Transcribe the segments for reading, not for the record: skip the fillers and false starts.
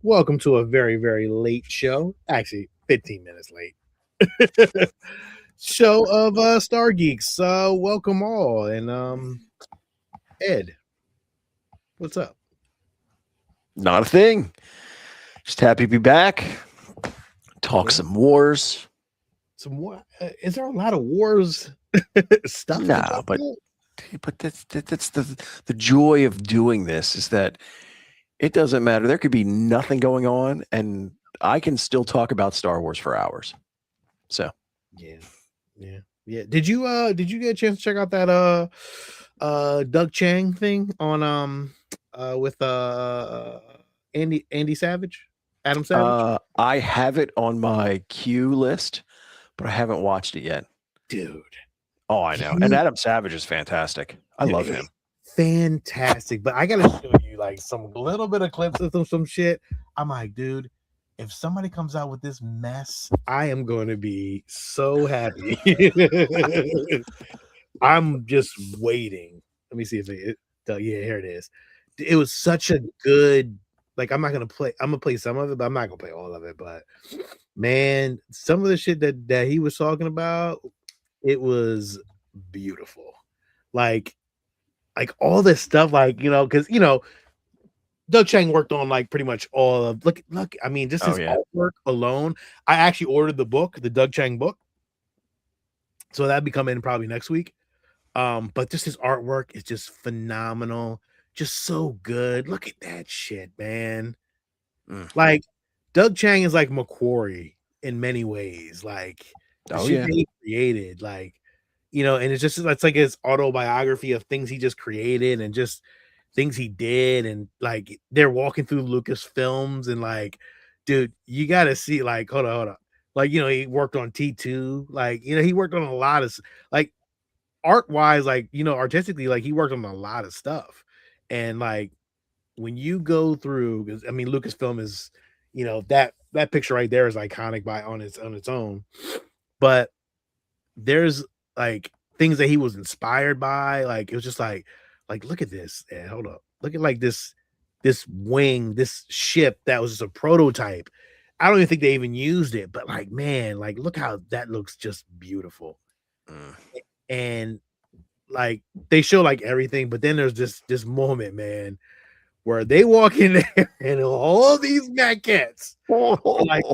Welcome to a very, very late show. Actually, 15 minutes late. Show of Star Geeks. Welcome all. And Ed, what's up? Not a thing. Just happy to be back. Talk Yeah. some wars. Some more. Is there a lot of wars stuff to Nah, talk but about? but that's the joy of doing this is that it doesn't matter. There could be nothing going on, and I can still talk about Star Wars for hours. So Yeah. Yeah. Yeah. Did you get a chance to check out that Doug Chang thing on with Andy Savage? Adam Savage? I have it on my queue list, but I haven't watched it yet. Dude. Oh, I know. And Adam Savage is fantastic. I love him. Fantastic. But I gotta show you like some little bit of clips of some shit. I'm like, dude, if somebody comes out with this mess, I am going to be so happy. I'm just waiting. Let me see if yeah, here it is. It was such a good, like, I'm gonna play some of it, but I'm not gonna play all of it. But man, some of the shit that he was talking about, it was beautiful. Like all this stuff, like, because Doug Chang worked on like pretty much all of look. I mean, just Oh his yeah. artwork alone. I actually ordered the book, the Doug Chang book, so that'll be coming probably next week. But just his artwork is just phenomenal, just so good. Look at that shit, man. Like Doug Chang is like Macquarie in many ways. Like the Oh shit yeah. that he created, like and it's like his autobiography of things he just created and just things he did, and like they're walking through Lucas films and like, dude, you gotta see, like, hold on. Like, he worked on T2, like, he worked on a lot of like art wise, like, artistically, like he worked on a lot of stuff. And like when you go through, because I mean Lucasfilm is, that picture right there is iconic by on its own. But there's like things that he was inspired by. Like it was just like look at this. And hold up. Look at like this wing, this ship that was just a prototype. I don't even think they even used it, but like, man, like look how that looks just beautiful. Mm. And like they show like everything, but then there's this moment, man, where they walk in there and all these maquettes are like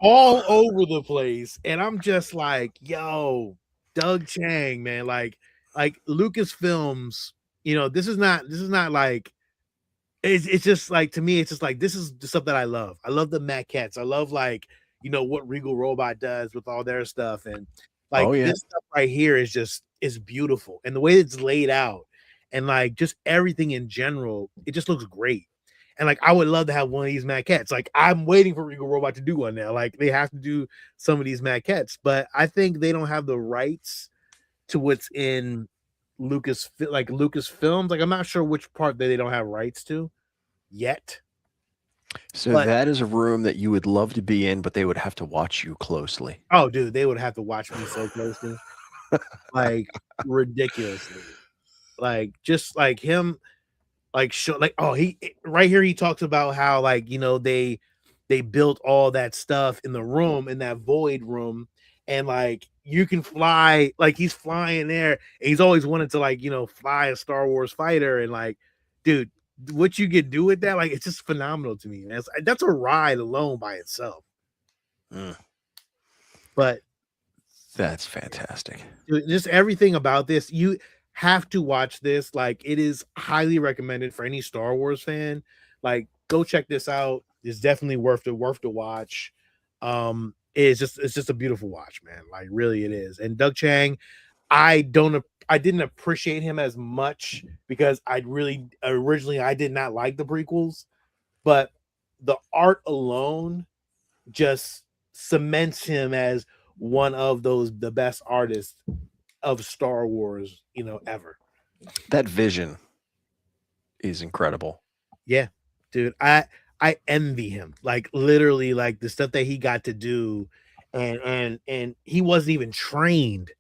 all over the place. And I'm just like, yo, Doug Chang, man, like Lucasfilms, this is not like it's just like, to me, it's just like, this is the stuff that I love. I love the maquettes. I love, like, what Regal Robot does with all their stuff. And Oh like yeah. this stuff right here is beautiful. And the way it's laid out and like just everything in general, it just looks great. And like I would love to have one of these maquettes. Like I'm waiting for Regal Robot to do one now. Like they have to do some of these maquettes, but I think they don't have the rights to what's in Lucasfilms. Like I'm not sure which part that they don't have rights to yet. So But that is a room that you would love to be in, but they would have to watch you closely. oh, dude, they would have to watch me so closely, like ridiculously. Like just like him, like show, like, oh, he right here he talks about how, like, they built all that stuff in the room, in that void room, and like you can fly, like he's flying there, and he's always wanted to, like, fly a Star Wars fighter. And like, dude, what you could do with that, like, it's just phenomenal to me, man. That's a ride alone by itself. Mm. But That's fantastic. dude, just everything about this, you have to watch this. Like it is highly recommended for any Star Wars fan. Like go check this out. It's definitely worth to watch. It's just a beautiful watch, man. Like really it is. And Doug Chang, I didn't appreciate him as much because I did not like the prequels, but the art alone just cements him as one of the best artists of Star Wars, ever. That vision is incredible. Yeah, dude, I envy him. Like literally, like the stuff that he got to do, and he wasn't even trained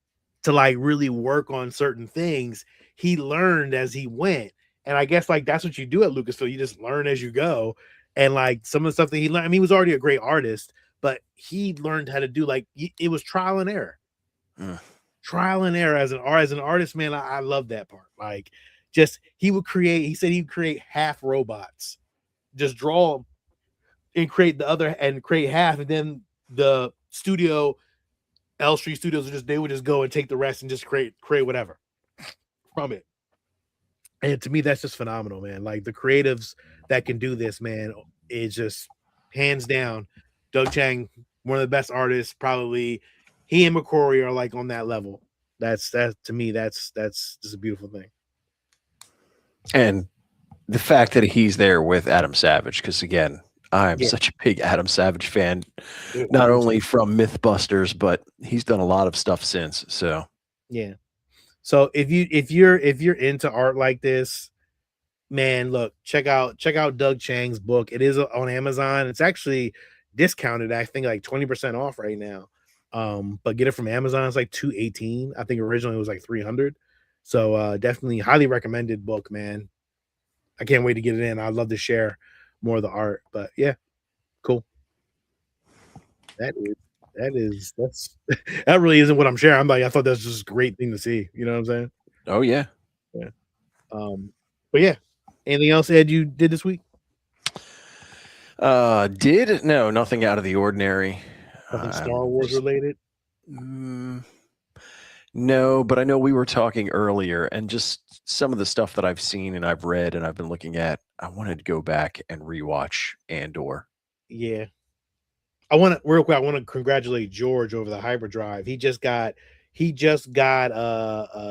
to like really work on certain things. He learned as he went, and I guess like that's what you do at Lucasfilm. You just learn as you go, And like some of the stuff that he learned, I mean, he was already a great artist, but he learned how to do like it was trial and error. Mm. Trial and error as an artist, man. I love that part. Like, just he would create. He said he'd create half robots, just draw them and create half, and then the studio, L Street Studios, would just go and take the rest and just create whatever from it. And to me, that's just phenomenal, man. Like the creatives that can do this, man, is just hands down. Doug Chang, one of the best artists, probably. He and McCrory are like on that level. That's to me, that's just a beautiful thing. And the fact that he's there with Adam Savage, because again, I'm such a big Adam Savage fan, not only from Mythbusters, but he's done a lot of stuff since. So yeah. So if you're into art like this, man, look, check out Doug Chang's book. It is on Amazon. It's actually discounted, I think like 20% off right now. But get it from Amazon. It's like $218. I think originally it was like $300. So definitely highly recommended book, man. I can't wait to get it in. I'd love to share more of the art. But yeah, cool. That really isn't what I'm sharing. I'm like, I thought that's just a great thing to see. You know what I'm saying? Oh yeah. Yeah. But yeah. Anything else, Ed, you did this week? No, nothing out of the ordinary. Nothing Star Wars related? No, but I know we were talking earlier, and just some of the stuff that I've seen and I've read and I've been looking at, I wanted to go back and rewatch Andor. Yeah. I want to real quick. I want to congratulate George over the hyperdrive. He just got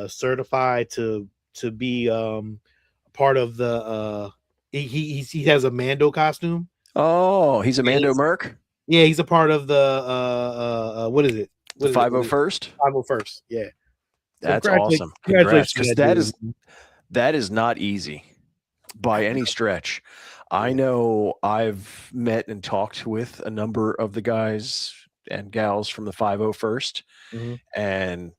certified to be part of the he has a Mando costume. Oh, he's a Mando Merc? Yeah, he's a part of the what is it? The 501st? 501st, yeah. That's awesome. Congrats, because that is not easy by any stretch. I know I've met and talked with a number of the guys and gals from the 501st, and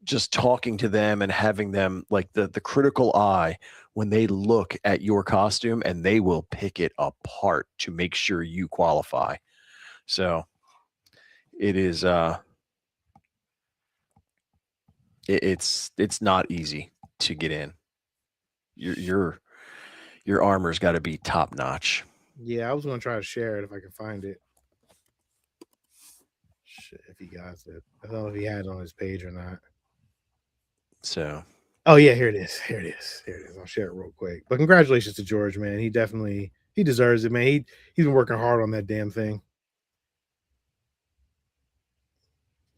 just talking to them and having them like the critical eye when they look at your costume, and they will pick it apart to make sure you qualify. So it is it's not easy to get in. Your armor's got to be top notch. Yeah, I was gonna try to share it if I can find it. Shit, if he got it, I don't know if he had it on his page or not. So, oh yeah, here it is. I'll share it real quick. But congratulations to George, man. He deserves it, man. He's been working hard on that damn thing.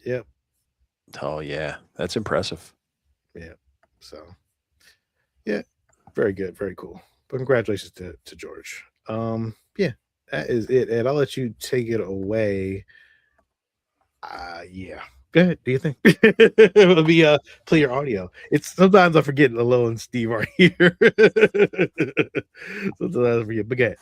Yep. Oh yeah, that's impressive. Yeah. So, yeah, very good, very cool. But congratulations to George. Yeah, that is it. Ed, I'll let you take it away. Yeah. Go ahead. Do you think? Let me play your audio. It's sometimes I forget Lilo and Steve are here. Sometimes I forget. But go ahead.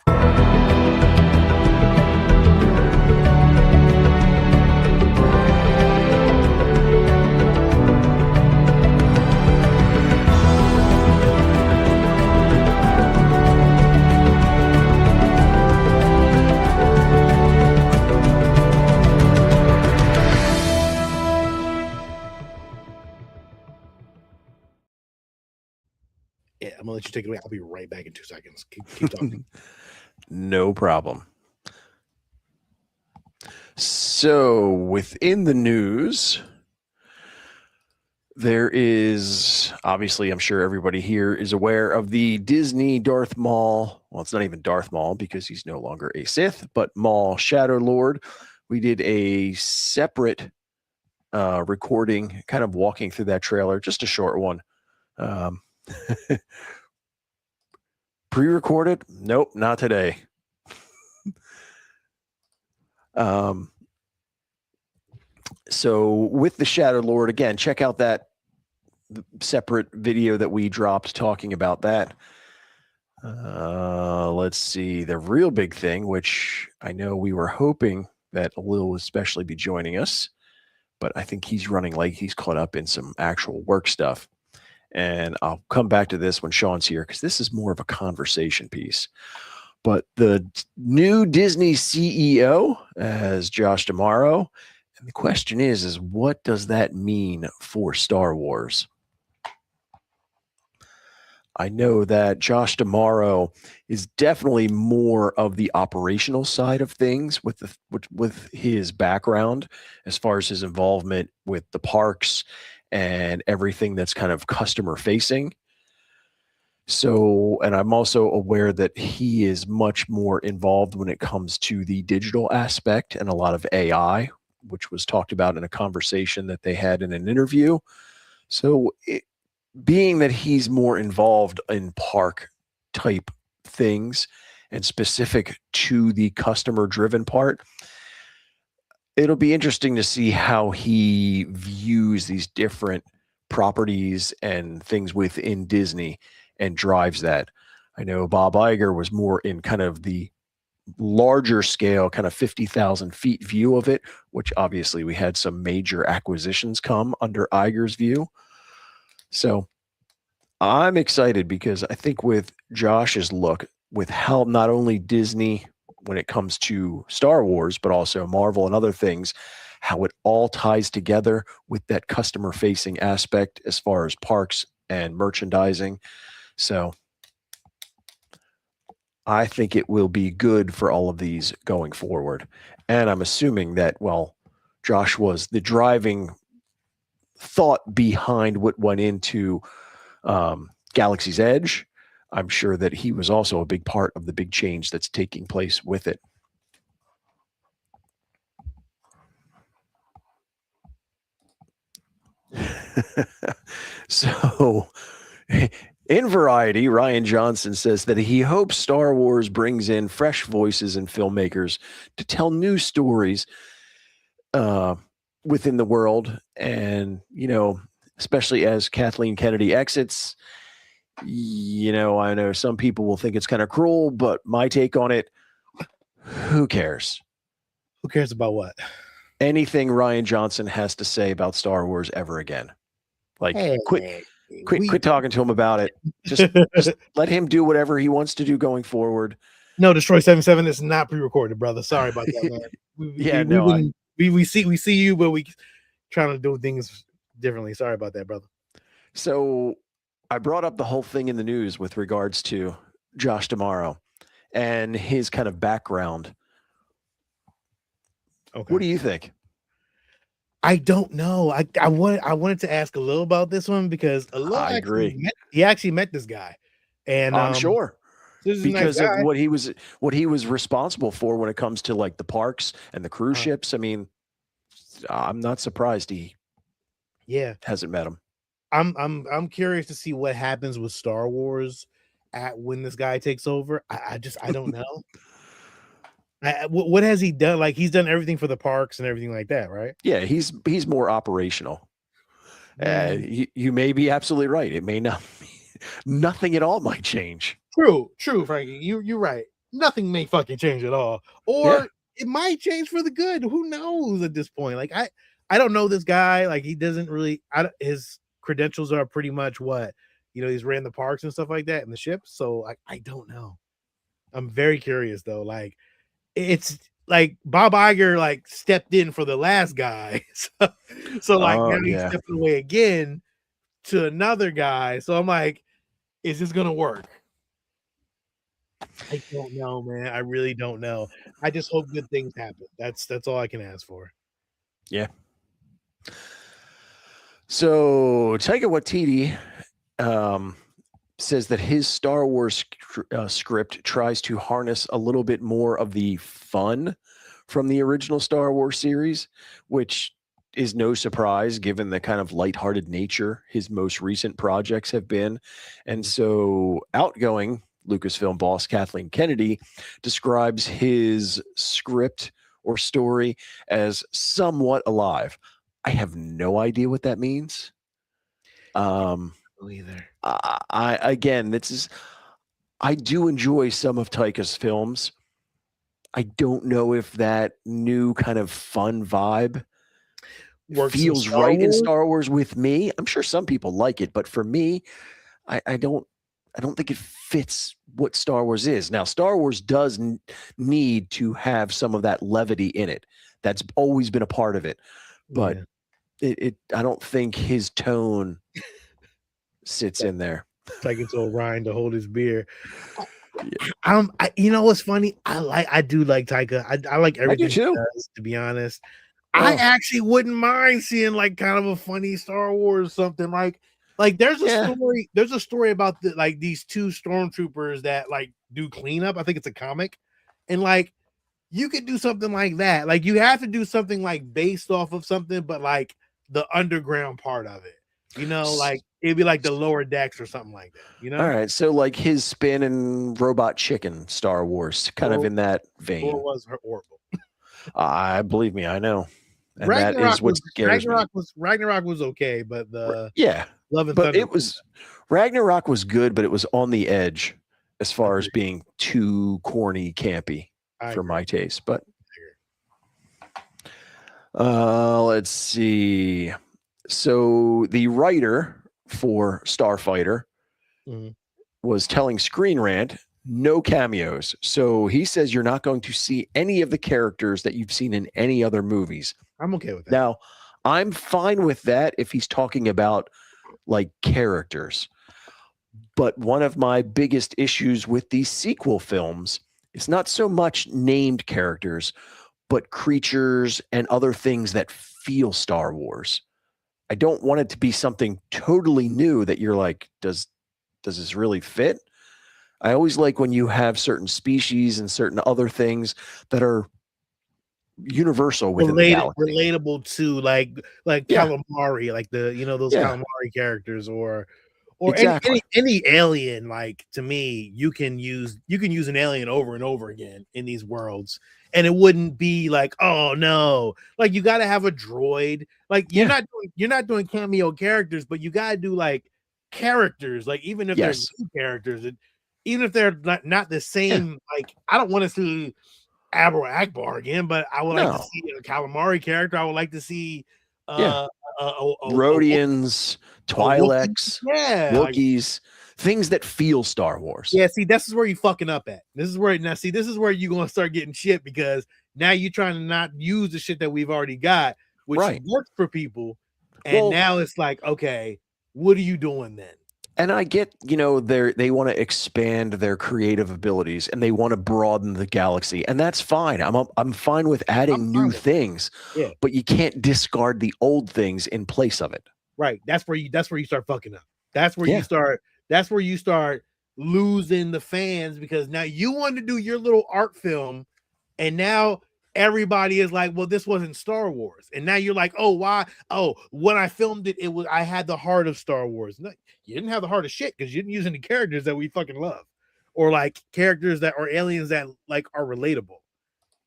Yeah, I'm gonna let you take it away. I'll be right back in 2 seconds. Keep talking. No problem. So within the news, there is obviously, I'm sure everybody here is aware of the Disney Darth Maul. Well, it's not even Darth Maul because he's no longer a Sith, but Maul Shadow Lord. We did a separate recording, kind of walking through that trailer, just a short one. Pre-recorded? Nope, not today. So with the Shadow Lord, again, check out that separate video that we dropped talking about that. Let's see, the real big thing, which I know we were hoping that Lil would especially be joining us, but I think he's running late. He's caught up in some actual work stuff. And I'll come back to this when Sean's here, because this is more of a conversation piece. But the new Disney CEO as Josh D'Amaro. And the question is what does that mean for Star Wars? I know that Josh D'Amaro is definitely more of the operational side of things with his background as far as his involvement with the parks and everything that's kind of customer facing. So, and I'm also aware that he is much more involved when it comes to the digital aspect and a lot of AI, which was talked about in a conversation that they had in an interview. So, being that he's more involved in park type things and specific to the customer driven part, it'll be interesting to see how he views these different properties and things within Disney and drives that. I know Bob Iger was more in kind of the larger scale, kind of 50,000 feet view of it, which obviously we had some major acquisitions come under Iger's view. So I'm excited because I think with Josh's look, with how not only Disney, when it comes to Star Wars, but also Marvel and other things, how it all ties together with that customer facing aspect as far as parks and merchandising. So I think it will be good for all of these going forward. And I'm assuming that, well, Josh was the driving thought behind what went into Galaxy's Edge. I'm sure that he was also a big part of the big change that's taking place with it. So, in Variety, Ryan Johnson says that he hopes Star Wars brings in fresh voices and filmmakers to tell new stories within the world. And, especially as Kathleen Kennedy exits, I know some people will think it's kind of cruel, but my take on it, who cares? Who cares about what? Anything Ryan Johnson has to say about Star Wars ever again. Like, hey, quit talking to him about it. Just let him do whatever he wants to do going forward. No, Destroy 77 is not pre-recorded, brother. Sorry about that, man. We see you, but we trying to do things differently. Sorry about that, brother. So I brought up the whole thing in the news with regards to Josh D'Amaro and his kind of background. Okay. What do you think? I don't know. I wanted to ask a little about this one because I agree. He actually met this guy, and I'm sure because nice of what he was responsible for when it comes to like the parks and the cruise ships. I mean, I'm not surprised he hasn't met him. I'm curious to see what happens with Star Wars when this guy takes over. I don't know. What has he done? Like, he's done everything for the parks and everything like that, right? Yeah, he's more operational. You may be absolutely right. It may not be, nothing at all might change. True, Frankie. You're right. Nothing may fucking change at all, or it might change for the good. Who knows at this point? Like, I don't know this guy. Like, he doesn't really. His credentials are pretty much what he's ran the parks and stuff like that and the ships. So I don't know. I'm very curious though. Like, it's like Bob Iger like stepped in for the last guy, so now he's stepping away again to another guy. So I'm like, is this gonna work? I don't know, man. I really don't know. I just hope good things happen. That's all I can ask for. Yeah. So Taika Waititi says that his Star Wars script tries to harness a little bit more of the fun from the original Star Wars series, which is no surprise given the kind of lighthearted nature his most recent projects have been. And so outgoing Lucasfilm boss Kathleen Kennedy describes his script or story as somewhat alive. I have no idea what that means. Either. I do enjoy some of Taika's films. I don't know if that new kind of fun vibe feels right in Star Wars with me. I'm sure some people like it, but for me, I don't I don't think it fits what Star Wars is. Now, Star Wars does need to have some of that levity in it. That's always been a part of it. But I don't think his tone sits in there. It's like it's Orion to hold his beer. You know what's funny? I do like Taika. I like everything he does, to be honest. I actually wouldn't mind seeing like kind of a funny Star Wars something like there's a story about these two stormtroopers that like do cleanup. I think it's a comic, and like you could do something like that. Like you have to do something like based off of something, but like the underground part of it. You know, like it'd be like the lower decks or something like that. You know. All right, so like his spin and Robot Chicken Star Wars, kind of in that vein. Or was horrible. I believe me, I know. And Ragnarok that is what scares me. Ragnarok was okay, but the Love and Thunder. It was Ragnarok was good, but it was on the edge as far as being too corny, campy for my taste. But let's see. So the writer for Starfighter was telling Screen Rant, no cameos. So he says you're not going to see any of the characters that you've seen in any other movies. I'm okay with that. Now, I'm fine with that if he's talking about like characters. But one of my biggest issues with these sequel films is not so much named characters, but creatures and other things that feel Star Wars. I don't want it to be something totally new that you're like, does this really fit? I always like when you have certain species and certain other things that are universal within the galaxy. Relatable to like calamari, like the those calamari characters, or exactly. any alien. Like to me, you can use an alien over and over again in these worlds, and it wouldn't be like, oh no, like you got to have a droid. Like you're not doing cameo characters, but you got to do like characters, like even if they're new characters, and even if they're not the same. Like I don't want to see Admiral Akbar again, but I would like to see a calamari character. I would like to see Rhodians, Twi'leks, Wookiees, things that feel Star Wars. Yeah, see, this is where you fucking up at. This is where you're gonna start getting shit, because now you're trying to not use the shit that we've already got, which works for people. And now it's like, okay, what are you doing then? And I get, they want to expand their creative abilities and they want to broaden the galaxy, and that's fine. I'm fine with adding new things, but you can't discard the old things in place of it. Right. That's where you start fucking up. That's where you start losing the fans, because now you want to do your little art film, and now everybody is like, well, this wasn't Star Wars. And now you're like, oh, why? Oh, when I filmed it, I had the heart of Star Wars. No, you didn't have the heart of shit, because you didn't use any characters that we fucking love, or like characters that are aliens that like are relatable.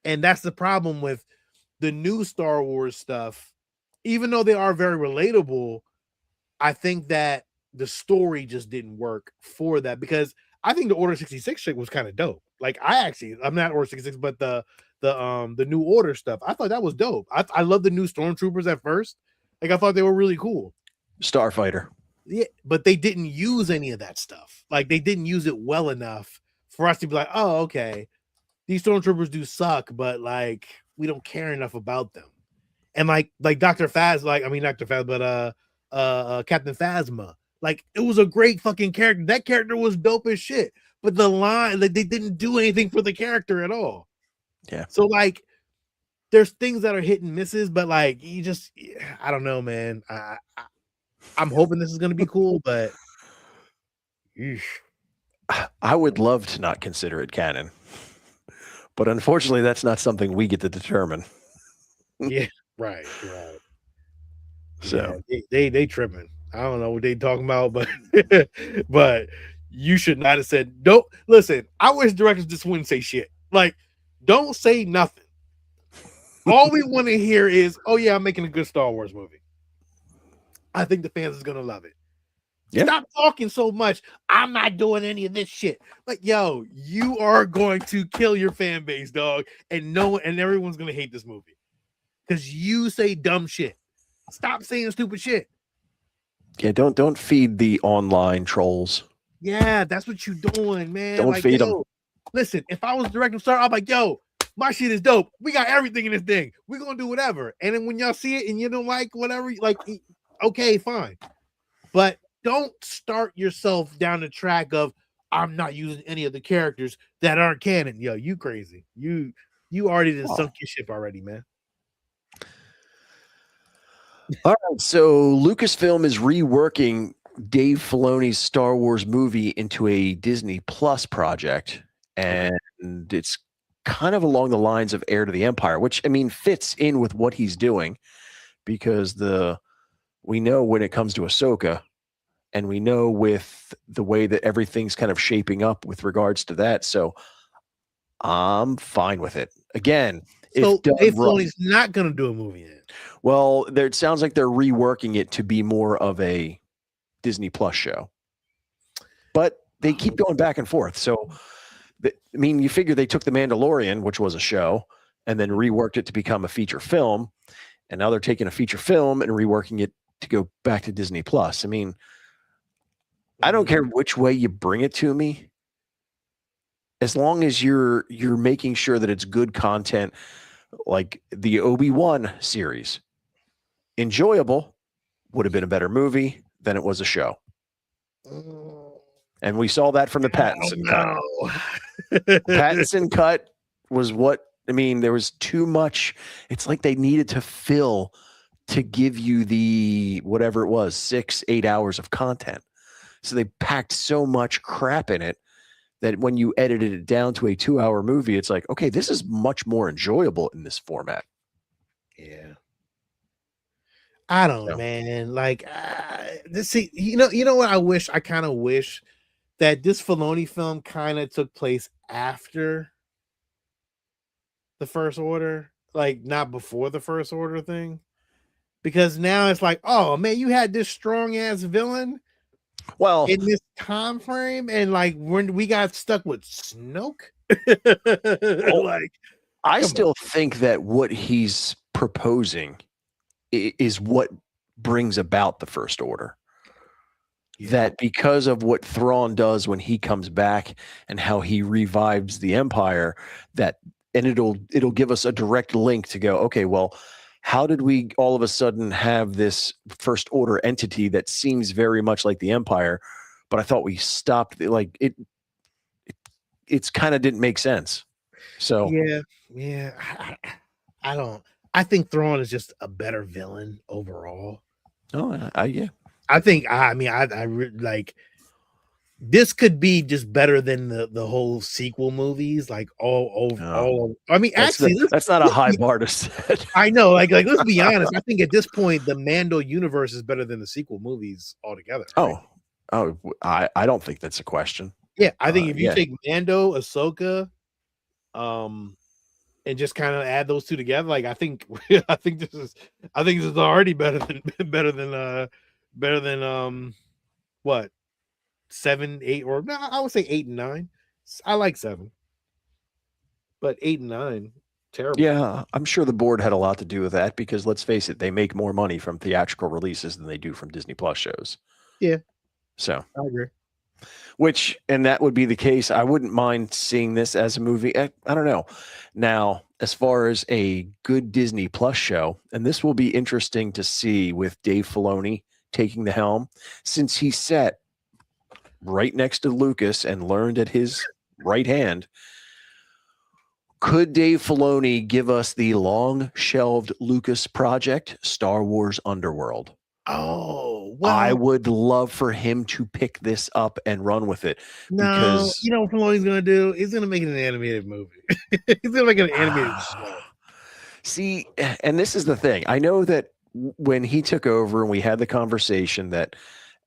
And that's the problem with the new Star Wars stuff. Even though they are very relatable, I think that the story just didn't work for that, because I think the Order 66 shit was kind of dope. Like I'm not Order 66, but the New Order stuff, I thought that was dope. I love the new stormtroopers at first. Like I thought they were really cool. Starfighter. Yeah, but they didn't use any of that stuff. Like they didn't use it well enough for us to be like, oh, okay, these stormtroopers do suck, but like we don't care enough about them. And like Dr. Phas, but Captain Phasma. Like it was a great fucking character. That character was dope as shit. But the line, like they didn't do anything for the character at all. Yeah. So like there's things that are hit and misses, but like I don't know, man. I'm hoping this is gonna be cool, but I would love to not consider it canon. But unfortunately, that's not something we get to determine. Yeah, right. So they tripping. I don't know what they talking about, but but you should not have said, don't listen. I wish directors just wouldn't say shit. Like, don't say nothing. All we want to hear is, oh yeah, I'm making a good Star Wars movie. I think the fans is gonna love it. Yeah. Stop talking so much. I'm not doing any of this shit. Like, yo, you are going to kill your fan base, dog, and everyone's gonna hate this movie because you say dumb shit. Stop saying stupid shit. Yeah, don't feed the online trolls. Yeah, that's what you doing, man. Don't like, feed them. Listen, if I was directing Star, I'm like, yo, my shit is dope. We got everything in this thing. We're gonna do whatever. And then when y'all see it and you don't like whatever, like, okay, fine. But don't start yourself down the track of I'm not using any of the characters that aren't canon. Yo, you crazy. You already done sunk your ship already, man. All right, so Lucasfilm is reworking Dave Filoni's Star Wars movie into a Disney Plus project, and it's kind of along the lines of Heir to the Empire, which, I mean, fits in with what he's doing, because we know when it comes to Ahsoka, and we know with the way that everything's kind of shaping up with regards to that, so I'm fine with it. Again, so Dave Filoni's not going to do a movie yet. Well, it sounds like they're reworking it to be more of a Disney Plus show, but they keep going back and forth. So, I mean, you figure they took The Mandalorian, which was a show, and then reworked it to become a feature film, and now they're taking a feature film and reworking it to go back to Disney Plus. I mean, I don't care which way you bring it to me, as long as you're making sure that it's good content, like the Obi-Wan series. Enjoyable, would have been a better movie than it was a show. And we saw that from the Pattinson cut. Pattinson cut was what, I mean, there was too much. It's like they needed to fill to give you the, whatever it was, 6-8 hours of content. So they packed so much crap in it that when you edited it down to a 2-hour movie, it's like, okay, this is much more enjoyable in this format. Yeah. I don't, man. Like, see, you know what? I kind of wish that this Filoni film kind of took place after the First Order, like not before the First Order thing, because now it's like, oh man, you had this strong ass villain, well, in this time frame, and like when we got stuck with Snoke, like, I still think that what he's proposing is what brings about the First Order. Yeah. That because of what Thrawn does when he comes back and how he revives the Empire, and it'll give us a direct link to go, okay, well, how did we all of a sudden have this First Order entity that seems very much like the Empire, but I thought we stopped, like it's kind of didn't make sense. So yeah, I don't. I think Thrawn is just a better villain overall. Oh, yeah. I think. I mean, I like. This could be just better than the whole sequel movies, like all. I mean, actually, that's not a high bar to set. I know, like let's be honest. I think at this point, the Mando universe is better than the sequel movies altogether. Right? I don't think that's a question. Yeah, I think if you take Mando, Ahsoka, and just kind of add those two together, like I think this is already better than what 7, 8, or no, I would say 8 and 9. I like 7, but 8 and 9, terrible. Yeah, I'm sure the board had a lot to do with that, because let's face it, they make more money from theatrical releases than they do from Disney Plus shows. Yeah, so I agree. And that would be the case. I wouldn't mind seeing this as a movie. I don't know. Now, as far as a good Disney Plus show, and this will be interesting to see with Dave Filoni taking the helm, since he sat right next to Lucas and learned at his right hand. Could Dave Filoni give us the long-shelved Lucas project, Star Wars Underworld? Oh, well, I would love for him to pick this up and run with it. No, because you know what Filoni's going to do? He's going to make it an animated movie. He's going to make it an animated show. See, and this is the thing. I know that when he took over and we had the conversation that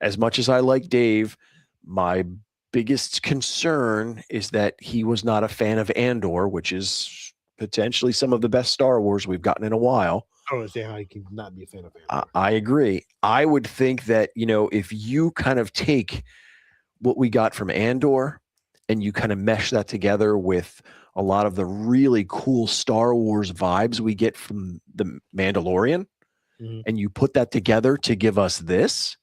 as much as I like Dave, my biggest concern is that he was not a fan of Andor, which is potentially some of the best Star Wars we've gotten in a while. I don't understand how he can not be a fan of Andor. I agree. I would think that, if you kind of take what we got from Andor and you kind of mesh that together with a lot of the really cool Star Wars vibes we get from the Mandalorian, and you put that together to give us this,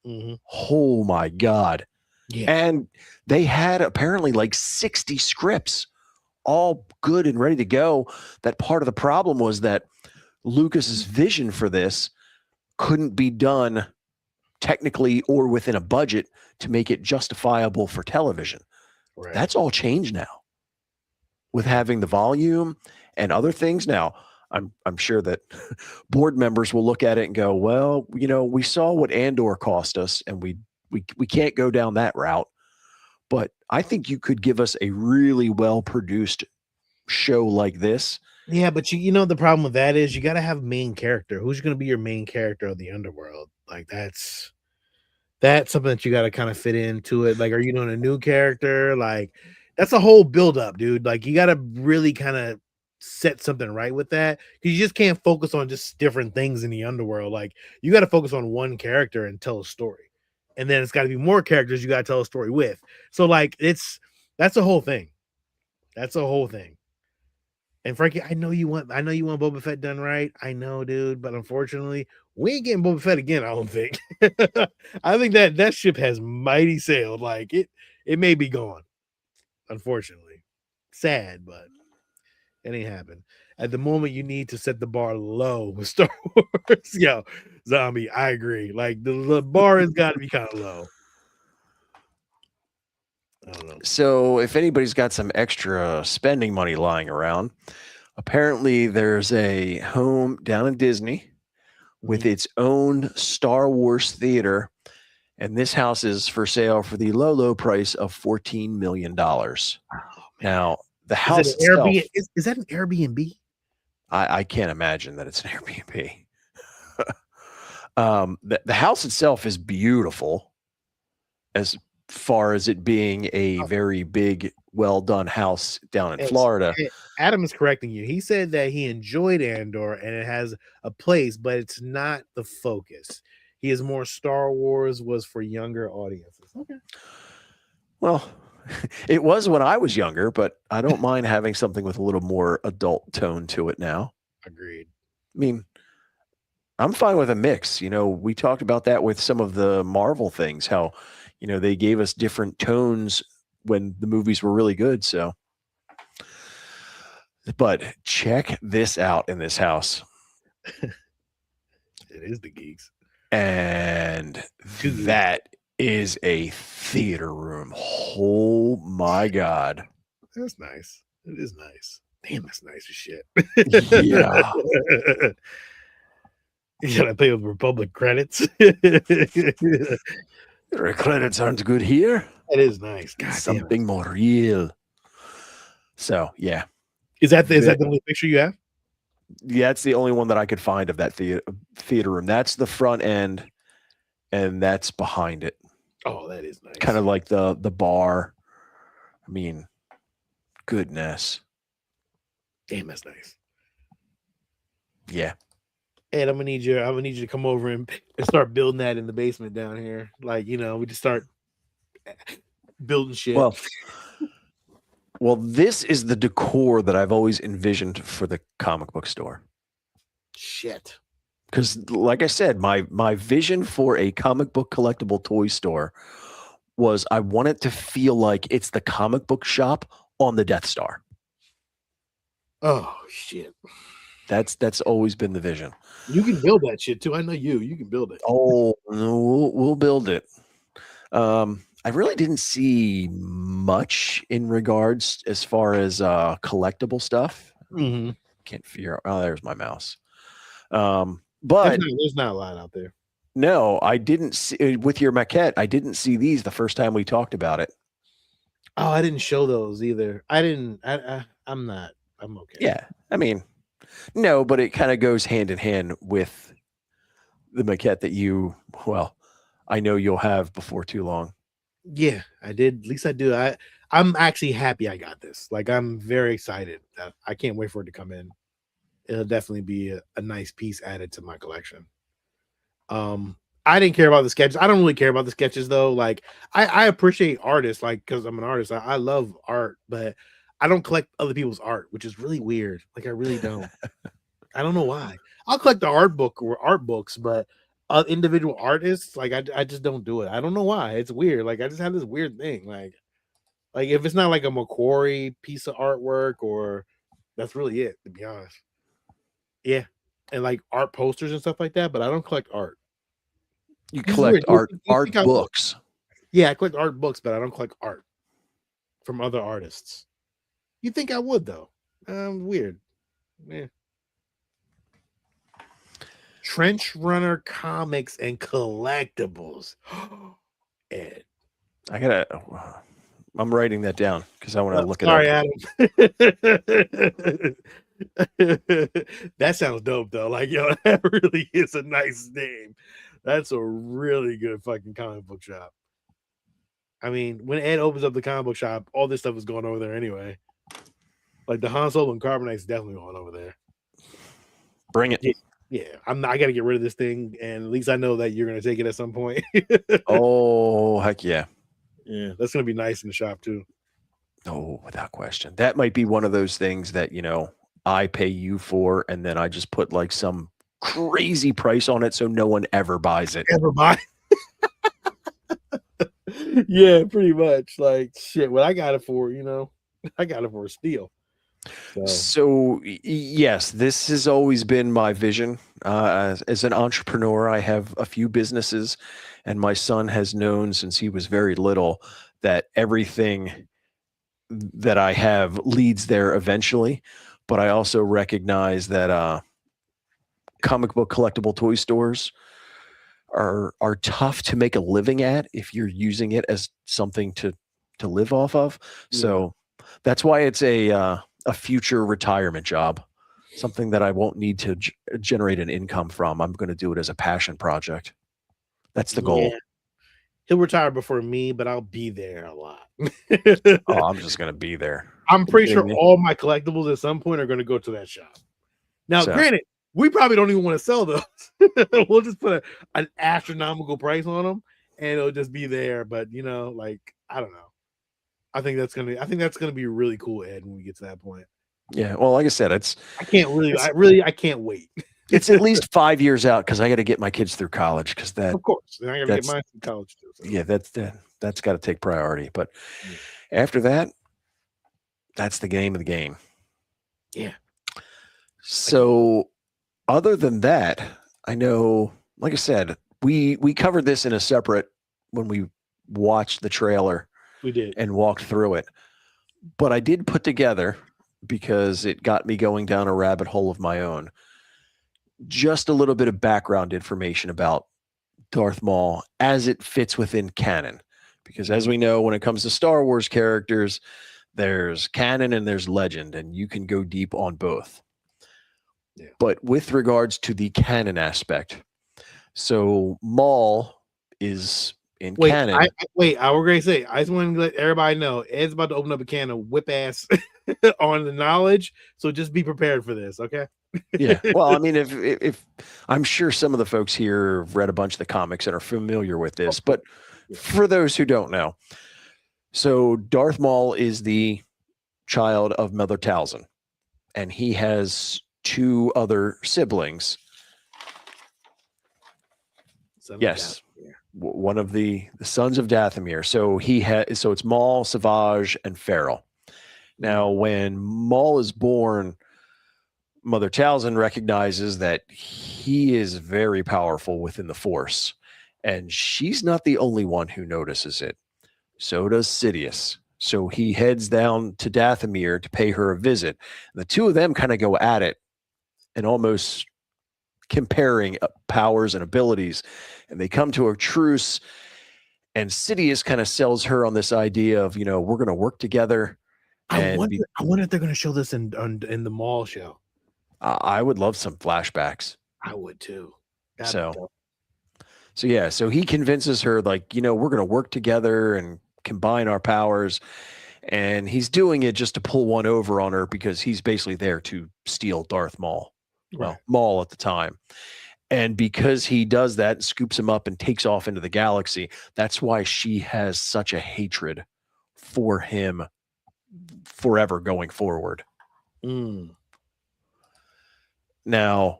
oh my God. Yeah. And they had apparently like 60 scripts, all good and ready to go. That part of the problem was that Lucas's vision for this couldn't be done technically or within a budget to make it justifiable for television. Right. That's all changed now with having the volume and other things. Now, I'm sure that board members will look at it and go, well, you know, we saw what Andor cost us, and we can't go down that route. But I think you could give us a really well produced show like this. Yeah, but you know the problem with that is you got to have main character. Who's going to be your main character of the underworld? Like that's something that you got to kind of fit into it. Like, are you doing a new character? Like, that's a whole build up, dude. Like, you got to really kind of set something right with that because you just can't focus on just different things in the underworld. Like, you got to focus on one character and tell a story, and then it's got to be more characters you got to tell a story with. So, like, that's a whole thing. That's a whole thing. And Frankie, I know you want Boba Fett done right. I know, dude, but unfortunately, we ain't getting Boba Fett again. I don't think. I think that ship has mighty sailed. Like it may be gone. Unfortunately, sad, but it ain't happened. At the moment, you need to set the bar low with Star Wars. Yo, zombie, I agree. Like the bar has got to be kind of low. I don't know. So if anybody's got some extra spending money lying around, apparently there's a home down in Disney with its own Star Wars theater, and this house is for sale for the low price of $14 million. Oh, now, the house itself, is that an Airbnb? I can't imagine that it's an Airbnb. The house itself is beautiful as far as it being a very big, well done house down in Florida. Adam is correcting you. He said that he enjoyed Andor and it has a place, but it's not the focus. He is more Star Wars was for younger audiences. Okay. Well, it was when I was younger, but I don't mind having something with a little more adult tone to it now. Agreed. I mean, I'm fine with a mix. You know, we talked about that with some of the Marvel things, how, you know, they gave us different tones when the movies were really good. So, but check this out in this house. It is the geeks. And that is a theater room. Oh my God. That's nice. It is nice. Damn, that's nice as shit. Yeah. You gotta pay with Republic credits. The credits aren't good here. That is nice. God, something more real. So yeah. Is that the only picture you have? Yeah, it's the only one that I could find of that theater room. That's the front end, and that's behind it. Oh, that is nice. Kind of like the bar. I mean, goodness. Damn, that's nice. Yeah. Ed, I'm gonna need you to come over and start building that in the basement down here. Like, you know, we just start building shit. Well, this is the decor that I've always envisioned for the comic book store. Shit. Because, like I said, my vision for a comic book collectible toy store was I want it to feel like it's the comic book shop on the Death Star. Oh shit. That's always been the vision. You can build that shit too. I know you can build it. Oh, we'll build it. I really didn't see much in regards as far as collectible stuff. Mm-hmm. Can't figure out. Oh, there's my mouse. But there's not a lot out there. No, I didn't see with your maquette. I didn't see these the first time we talked about it. Oh, I didn't show those either. I'm okay. Yeah, I mean, no, but it kind of goes hand in hand with the maquette that I know you'll have before too long. Yeah, I did. At least I do. I'm actually happy I got this. Like, I'm very excited. I can't wait for it to come in. It'll definitely be a nice piece added to my collection. I didn't care about the sketches. I don't really care about the sketches though. Like, I appreciate artists, like, because I'm an artist. I love art, but I don't collect other people's art, which is really weird. Like, I really don't. I don't know why. I'll collect the art book or art books, but individual artists, like I just don't do it. I don't know why. It's weird. Like I just have this weird thing. Like if it's not like a Macquarie piece of artwork, or that's really it, to be honest. Yeah, and like art posters and stuff like that. But I don't collect art. You collect art books. Yeah, I collect art books, but I don't collect art from other artists. You think I would though? Weird. Yeah. Trench Runner comics and collectibles. Ed. I'm writing that down because I want to look it up. Adam. That sounds dope though. Like, yo, that really is a nice name. That's a really good fucking comic book shop. I mean, when Ed opens up the comic book shop, all this stuff is going over there anyway. Like the Han Solo and Carbonite's definitely going over there. Bring it. Yeah, I got to get rid of this thing, and at least I know that you're going to take it at some point. Oh, heck yeah. Yeah, that's going to be nice in the shop too. Oh, without question. That might be one of those things that, I pay you for, and then I just put like some crazy price on it so no one ever buys it. Ever buy? Yeah, pretty much. Like, shit, what I got it for, I got it for a steal. So yes, this has always been my vision. As an entrepreneur, I have a few businesses, and my son has known since he was very little that everything that I have leads there eventually. But I also recognize that comic book collectible toy stores are tough to make a living at if you're using it as something to live off of. Yeah. So that's why it's a future retirement job, something that I won't need to generate an income from. I'm going to do it as a passion project. That's the goal. Yeah. He'll retire before me, but I'll be there a lot. Oh, I'm just going to be there. I'm pretty sure all my collectibles at some point are going to go to that shop. Now, granted, we probably don't even want to sell those. We'll just put an astronomical price on them, and it'll just be there. But I don't know. I think that's gonna be really cool, Ed, when we get to that point. Yeah, well, like I said, I can't wait. It's at least 5 years out because I got to get my kids through college. Because of course, I got to get mine through college too. So. Yeah, that's got to take priority. But after that, that's the game of the game. Yeah. So, other than that, I know, like I said, we covered this in a separate when we watched the trailer. We did. And walked through it. But I did put together, because it got me going down a rabbit hole of my own, just a little bit of background information about Darth Maul as it fits within canon. Because as we know, when it comes to Star Wars characters, there's canon and there's legend, and you can go deep on both. Yeah. But with regards to the canon aspect, so Maul is... canon. I was going to say, I just want to let everybody know Ed's about to open up a can of whip ass on the knowledge. So just be prepared for this. Okay. Yeah. Well, I mean, if I'm sure some of the folks here have read a bunch of the comics and are familiar with this, but for those who don't know, so Darth Maul is the child of Mother Talzin, and he has two other siblings. Yes. One of the sons of Dathomir. So so it's Maul, Savage, and Farrell. Now, when Maul is born, Mother Talzin recognizes that he is very powerful within the Force, and she's not the only one who notices it. So does Sidious. So he heads down to Dathomir to pay her a visit. The two of them kind of go at it and almost comparing powers and abilities, and they come to a truce, and Sidious kind of sells her on this idea of, we're going to work together. I wonder if they're going to show this in the Maul show. I would love some flashbacks. I would too. So he convinces her, like, we're going to work together and combine our powers, and he's doing it just to pull one over on her because he's basically there to steal Darth Maul. Well, Maul at the time. And because he does that and scoops him up and takes off into the galaxy, that's why she has such a hatred for him forever going forward. Now,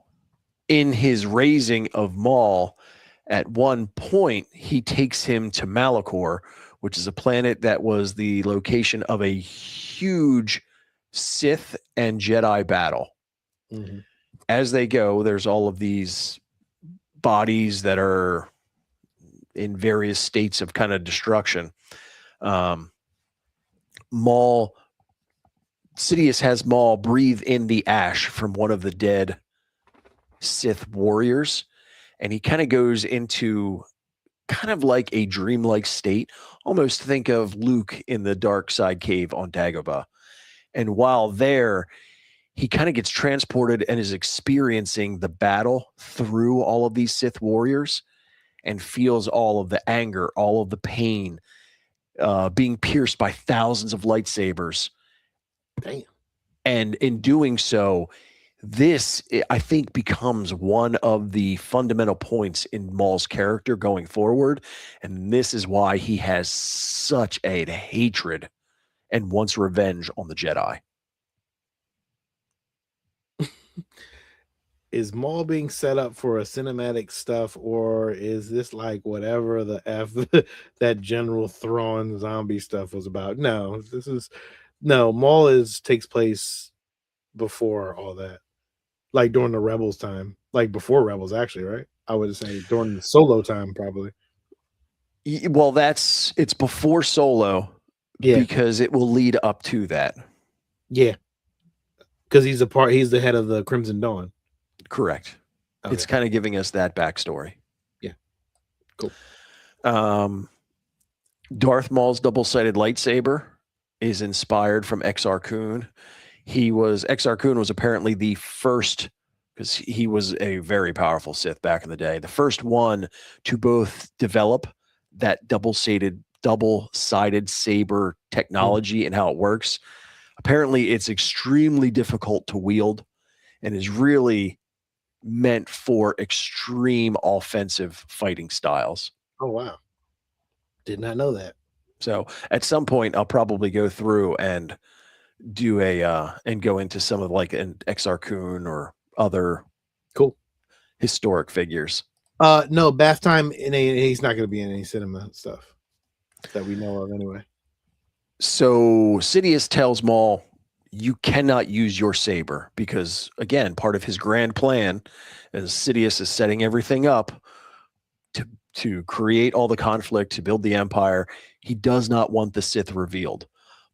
in his raising of Maul, At one point, he takes him to Malachor, which is a planet that was the location of a huge Sith and Jedi battle. Mm-hmm. As they go, there's all of these bodies that are in various states of kind of destruction. Sidious has Maul breathe in the ash from one of the dead Sith warriors, and he kind of goes into kind of like a dreamlike state. Almost think of Luke in the dark side cave on Dagobah. And while there, he kind of gets transported and is experiencing the battle through all of these Sith warriors and feels all of the anger, all of the pain, being pierced by thousands of lightsabers. Damn. And in doing so, this, I think, becomes one of the fundamental points in Maul's character going forward. And this is why he has such a hatred and wants revenge on the Jedi. Is Maul being set up for a cinematic stuff, or is this like whatever the F that General Thrawn zombie stuff was about? No, Maul takes place before all that. Like during the Rebels time. Like before Rebels, actually, right? I would say during the Solo time, probably. Well, it's before Solo, because it will lead up to that. Yeah. Because he's the head of the Crimson Dawn. Correct. Okay. It's kind of giving us that backstory. Yeah. Cool. Darth Maul's double-sided lightsaber is inspired from Exar Kun. Exar Kun was apparently the first, because he was a very powerful Sith back in the day, the first one to both develop that double-sided saber technology and how it works. Apparently, it's extremely difficult to wield and is really meant for extreme offensive fighting styles. Oh, wow. Did not know that. So at some point, I'll probably go through and do and go into some of like an Exar Kun or other cool historic figures. No, bath time he's not going to be in any cinema stuff that we know of anyway. So Sidious tells Maul, you cannot use your saber, because again, part of his grand plan is Sidious is setting everything up to create all the conflict, to build the Empire. He does not want the Sith revealed,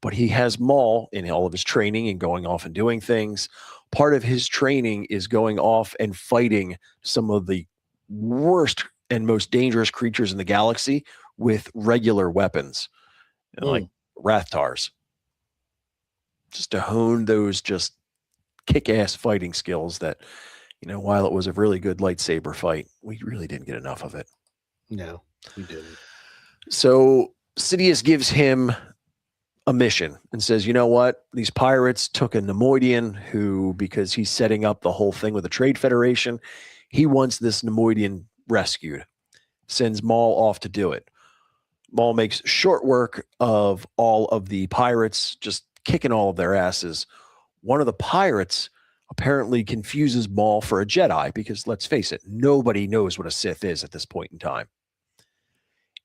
but he has Maul in all of his training and going off and doing things. Part of his training is going off and fighting some of the worst and most dangerous creatures in the galaxy with regular weapons, like Rathtars, just to hone those just kick-ass fighting skills that, while it was a really good lightsaber fight, we really didn't get enough of it. No, we didn't. So Sidious gives him a mission and says, you know what? These pirates took a Nemoidian who, because he's setting up the whole thing with the Trade Federation, he wants this Nemoidian rescued. Sends Maul off to do it. Maul makes short work of all of the pirates, just kicking all of their asses. One of the pirates apparently confuses Maul for a Jedi, because let's face it, nobody knows what a Sith is at this point in time.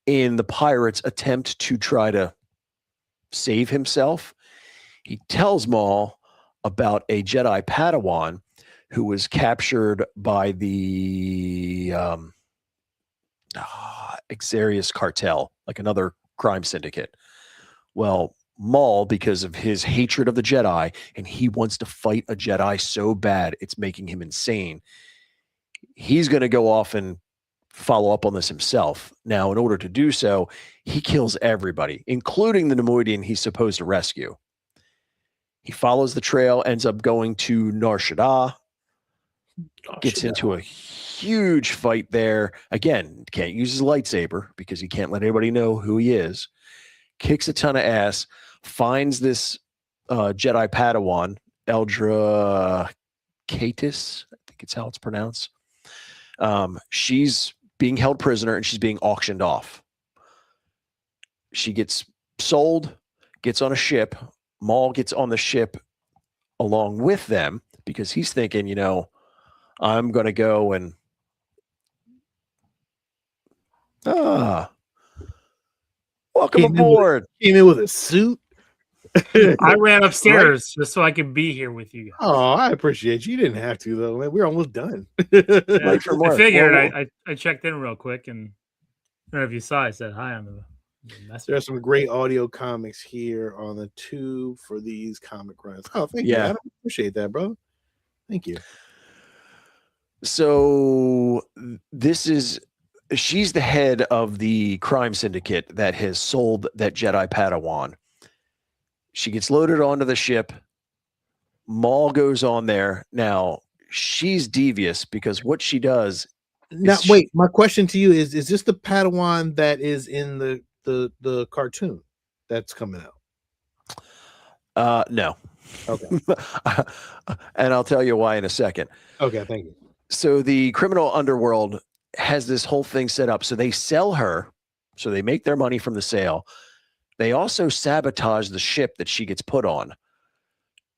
In the pirate's attempt to try to save himself, he tells Maul about a Jedi Padawan who was captured by the Xerius cartel, like another crime syndicate. Well, Maul, because of his hatred of the Jedi, and he wants to fight a Jedi so bad it's making him insane, he's going to go off and follow up on this himself. Now, in order to do so, he kills everybody, including the Nemoidian he's supposed to rescue. He follows the trail, ends up going to Nar Shaddaa, gets into a huge fight there. Again, can't use his lightsaber because he can't let anybody know who he is. Kicks a ton of ass, finds this Jedi Padawan, Eldra Katis, I think it's how it's pronounced. She's being held prisoner and she's being auctioned off. She gets sold, gets on a ship. Maul gets on the ship along with them because he's thinking, I'm going to go and Welcome aboard. Came in with a suit. I ran upstairs just so I could be here with you guys. Oh, I appreciate you. You didn't have to though, man. We're almost done. I figured I checked in real quick, and I don't know if you saw. I said hi on the message. There's some great audio comics here on the tube for these comic runs. Oh, thank you. I appreciate that, bro. Thank you. So she's the head of the crime syndicate that has sold that Jedi Padawan. She gets loaded onto the ship. Maul goes on there. Now, she's devious because what she does. Now, wait, my question to you is this the Padawan that is in the cartoon that's coming out? No. Okay. And I'll tell you why in a second. Okay, thank you. So the criminal underworld has this whole thing set up. So they sell her. So they make their money from the sale. They also sabotage the ship that she gets put on.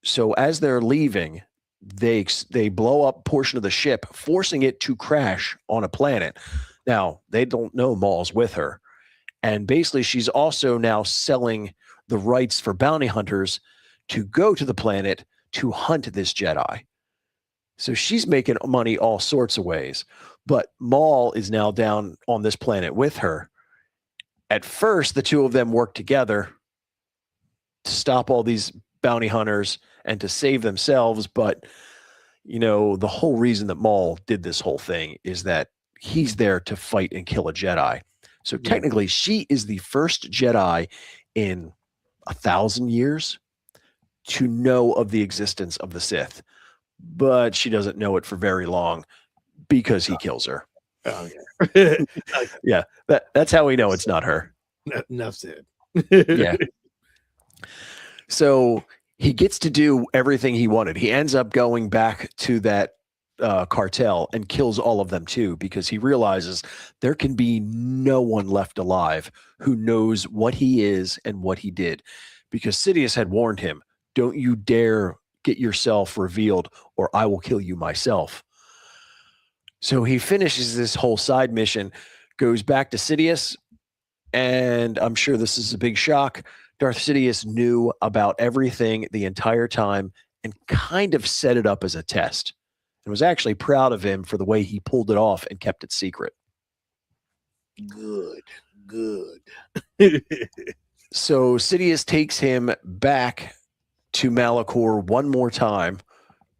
So as they're leaving, they blow up a portion of the ship, forcing it to crash on a planet. Now, they don't know Maul's with her. And basically, she's also now selling the rights for bounty hunters to go to the planet to hunt this Jedi. So she's making money all sorts of ways. But Maul is now down on this planet with her. At first, the two of them work together to stop all these bounty hunters and to save themselves. But, the whole reason that Maul did this whole thing is that he's there to fight and kill a Jedi. So technically, she is the first Jedi in 1,000 years to know of the existence of the Sith. But she doesn't know it for very long because he kills her. Oh, yeah. Yeah, that's how we know it's not her. Enough said. Yeah. So he gets to do everything he wanted. He ends up going back to that cartel and kills all of them too, because he realizes there can be no one left alive who knows what he is and what he did. Because Sidious had warned him, don't you dare get yourself revealed or I will kill you myself. So he finishes this whole side mission, goes back to Sidious, and I'm sure this is a big shock. Darth Sidious knew about everything the entire time and kind of set it up as a test and was actually proud of him for the way he pulled it off and kept it secret. Good. So Sidious takes him back to Malachor one more time,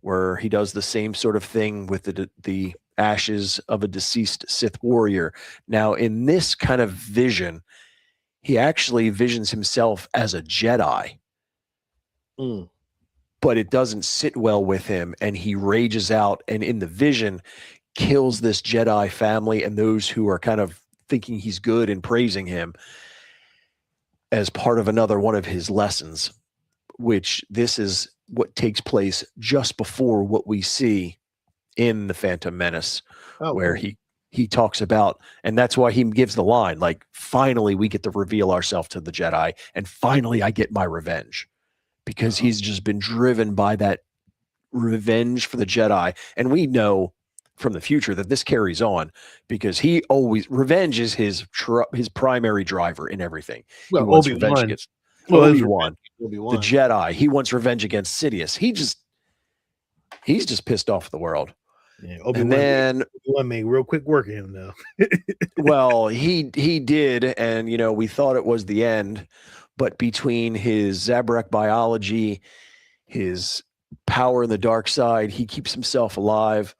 where he does the same sort of thing with the ashes of a deceased Sith warrior. Now, in this kind of vision, he actually visions himself as a Jedi. But it doesn't sit well with him, and he rages out, and in the vision, kills this Jedi family and those who are kind of thinking he's good and praising him as part of another one of his lessons, which this is what takes place just before what we see in The Phantom Menace, where he talks about, and that's why he gives the line, like, finally we get to reveal ourselves to the Jedi, and finally I get my revenge. Because he's just been driven by that revenge for the Jedi. And we know from the future that this carries on, because revenge is his primary driver in everything. Well, he wants revenge against Obi-Wan, the Jedi. He wants revenge against Sidious. He's just pissed off the world. Yeah, Obi-Wan made real quick work of him though. Well, he did, and we thought it was the end. But between his Zabrak biology, his power in the dark side, he keeps himself alive,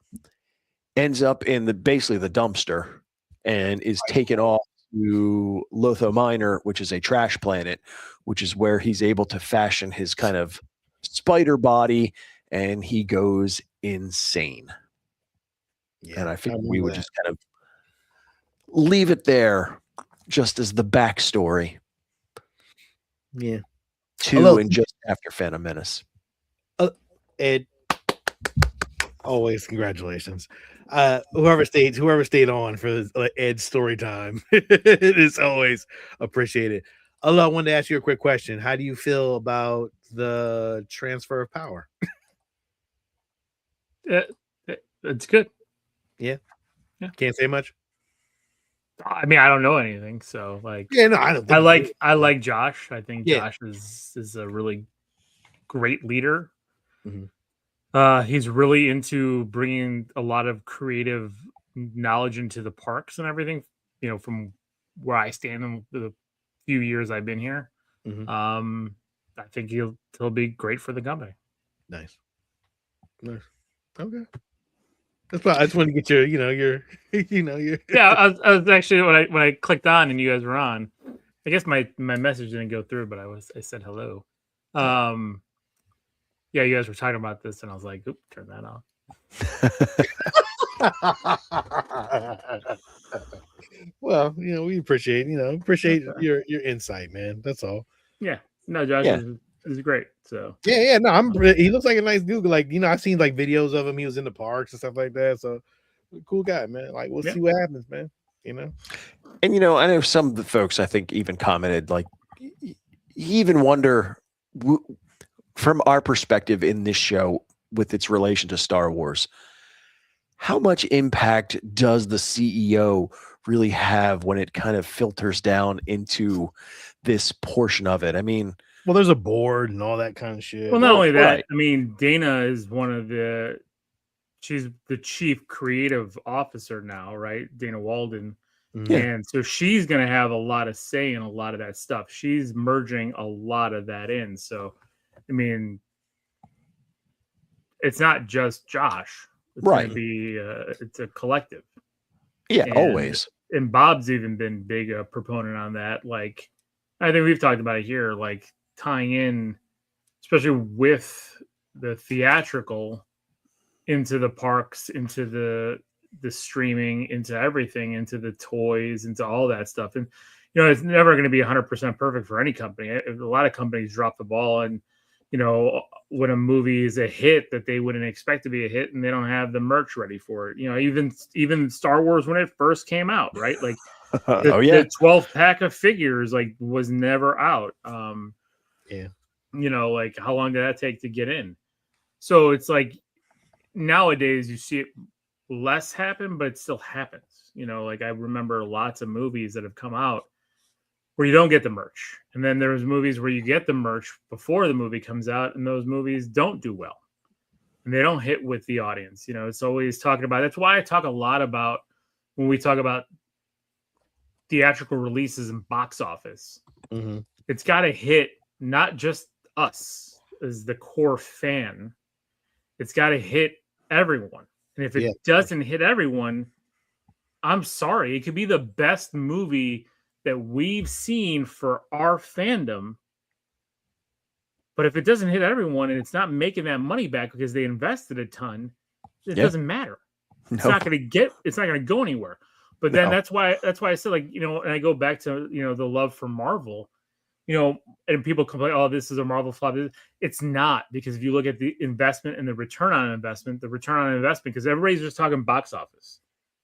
ends up in basically the dumpster, and is taken off to Lotho Minor, which is a trash planet, which is where he's able to fashion his kind of spider body, and he goes insane. Yeah, and I think we would just kind of leave it there, just as the backstory. Yeah. And just after Phantom Menace. Ed, always congratulations. Whoever stayed on for Ed's story time. It is always appreciated. Although I wanted to ask you a quick question. How do you feel about the transfer of power? It's good. Yeah. Can't say much. I mean, I don't know anything, so like, yeah, no, I don't. I like Josh. I think Josh is a really great leader. He's really into bringing a lot of creative knowledge into the parks and everything. You know, from where I stand in the few years I've been here, I think he'll be great for the company. Nice. Okay. That's why I just wanted to get your, your. Yeah, I was actually when I clicked on and you guys were on. I guess my message didn't go through, but I said hello. Yeah, you guys were talking about this, and I was like, "Oop, turn that off." Well, we appreciate your insight, man. That's all. Yeah, no, Josh is great. So yeah, no, he looks like a nice dude. Like, I've seen like videos of him. He was in the parks and stuff like that. So cool guy, man. Like, we'll see what happens, man. And I know some of the folks I think even commented, like, you even wonder from our perspective in this show with its relation to Star Wars, how much impact does the CEO really have when it kind of filters down into this portion of it? I mean, well, there's a board and all that kind of shit. Well, not only that, I mean, Dana is she's the chief creative officer now, right? Dana Walden. And so she's going to have a lot of say in a lot of that stuff. She's merging a lot of that in. So, I mean, it's not just Josh. It's going to be it's a collective. Yeah, always. And Bob's even been big a proponent on that. Like, I think we've talked about it here, like tying in, especially with the theatrical, into the parks, into the streaming, into everything, into the toys, into all that stuff. And it's never going to be 100% perfect for any company. A lot of companies drop the ball, and when a movie is a hit that they wouldn't expect to be a hit, and they don't have the merch ready for it. Even Star Wars when it first came out, right? Like the 12 pack of figures like was never out. Like how long did that take to get in? So it's like nowadays you see it less happen, but it still happens. Like I remember lots of movies that have come out where you don't get the merch. And then there's movies where you get the merch before the movie comes out, and those movies don't do well. And they don't hit with the audience. It's always talking about, that's why I talk a lot about when we talk about theatrical releases and box office. It's got to hit not just us as the core fan. It's got to hit everyone. And if it doesn't hit everyone, I'm sorry. It could be the best movie that we've seen for our fandom. But if it doesn't hit everyone and it's not making that money back because they invested a ton, it doesn't matter. It's not going to go anywhere. But then that's why I said, like, and I go back to, the love for Marvel, and people complain, oh, this is a Marvel flop. It's not, because if you look at the investment and the return on investment, because everybody's just talking box office.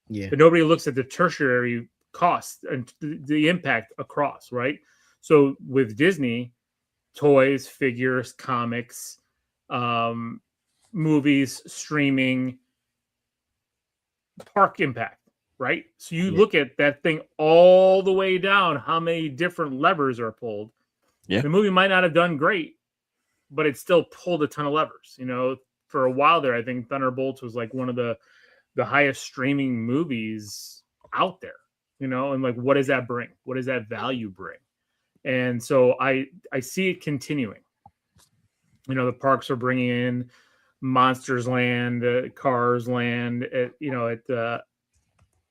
Yeah. But nobody looks at the tertiary cost and the impact across, right? So with Disney, toys, figures, comics, movies, streaming, park impact, right? So you look at that thing all the way down, how many different levers are pulled. The movie might not have done great, but it still pulled a ton of levers. For a while there, I think Thunderbolts was like one of the highest streaming movies out there. And like, what does that bring? What does that value bring? And so I see it continuing. The parks are bringing in Monsters Land, Cars Land.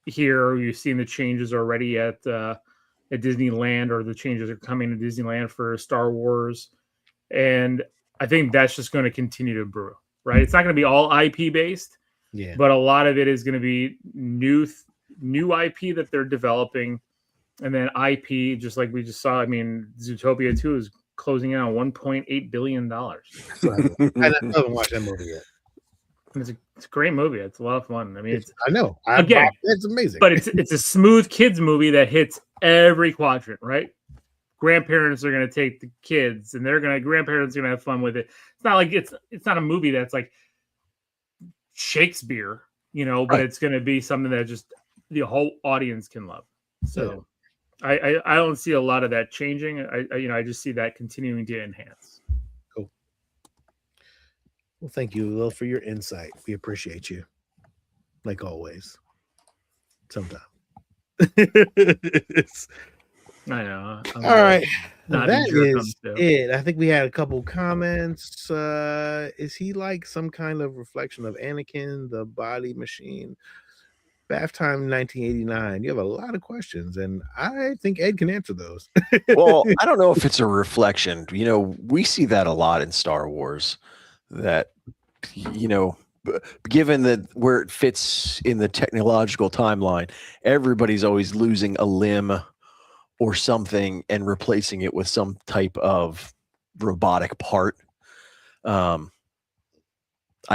Here you've seen the changes already at Disneyland, or the changes are coming to Disneyland for Star Wars, and I think that's just going to continue to brew. Right? It's not going to be all IP based, but a lot of it is going to be new IP that they're developing. And then IP, just like we just saw, I mean, Zootopia 2 is closing in on $1.8 billion. I haven't watched that movie yet. It's a great movie. It's a lot of fun. I mean, I know. It's amazing. But it's a smooth kids movie that hits every quadrant, right? Grandparents are going to take the kids, and grandparents are going to have fun with it. It's not like it's not a movie that's like Shakespeare, but it's going to be something that just the whole audience can love. So I don't see a lot of that changing. I just see that continuing to enhance. Cool. Well, thank you, Will, for your insight. We appreciate you, like always. Sometimes. I know. All right. That is it. I think we had a couple comments. Is he like some kind of reflection of Anakin, the body machine? Bath Time 1989. You have a lot of questions, and I think Ed can answer those. Well, I don't know if it's a reflection. We see that a lot in Star Wars, that, given that where it fits in the technological timeline, everybody's always losing a limb or something and replacing it with some type of robotic part. I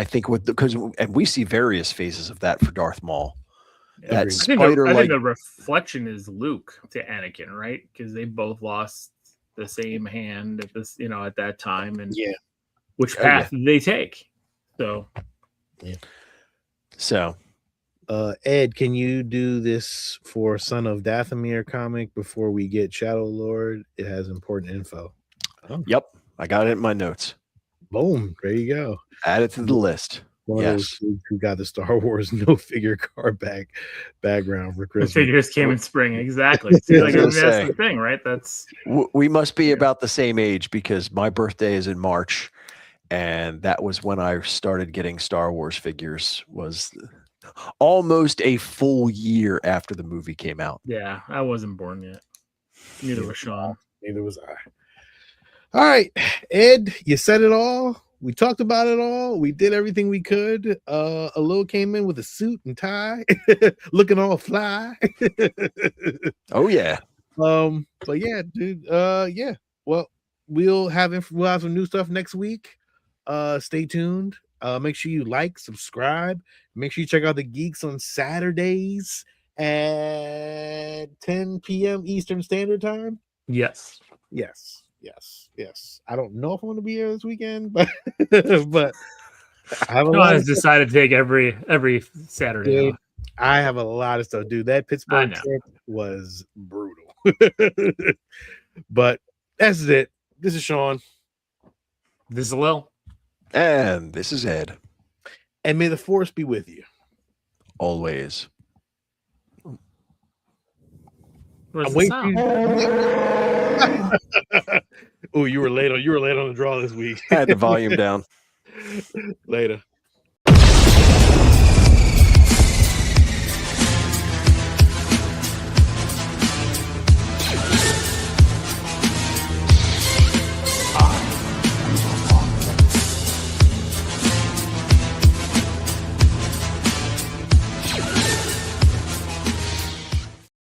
think and we see various phases of that for Darth Maul. I think the reflection is Luke to Anakin, right? Because they both lost the same hand at this, at that time, and which path did they take? So, Ed, can you do this for Son of Dathomir comic before we get Shadow Lord? It has important info. Oh. Yep, I got it in my notes. Boom, there you go. Add it to the list. One of those kids who got the Star Wars no figure card background for Christmas. The figures came in spring, exactly. See, that's the thing, right? We must be about the same age, because my birthday is in March, and that was when I started getting Star Wars figures. Was almost a full year after the movie came out. Yeah, I wasn't born yet. Neither was Sean. Neither was I. All right, Ed, you said it all. We talked about it all. We did everything we could. Alil came in with a suit and tie, looking all fly. Oh yeah. But yeah, dude. Yeah. Well, we'll have some new stuff next week. Stay tuned. Make sure you like, subscribe. Make sure you check out the Geeks on Saturdays at 10 p.m. Eastern Standard Time. Yes. I don't know if I'm going to be here this weekend, but I have decided to take every Saturday. Dude, I have a lot of stuff, dude. That Pittsburgh trip was brutal. But that's it. This is Sean. This is Lil. And this is Ed. And may the force be with you. Always. Where's the sound? Oh, you were late on the draw this week. I had the volume down. Later.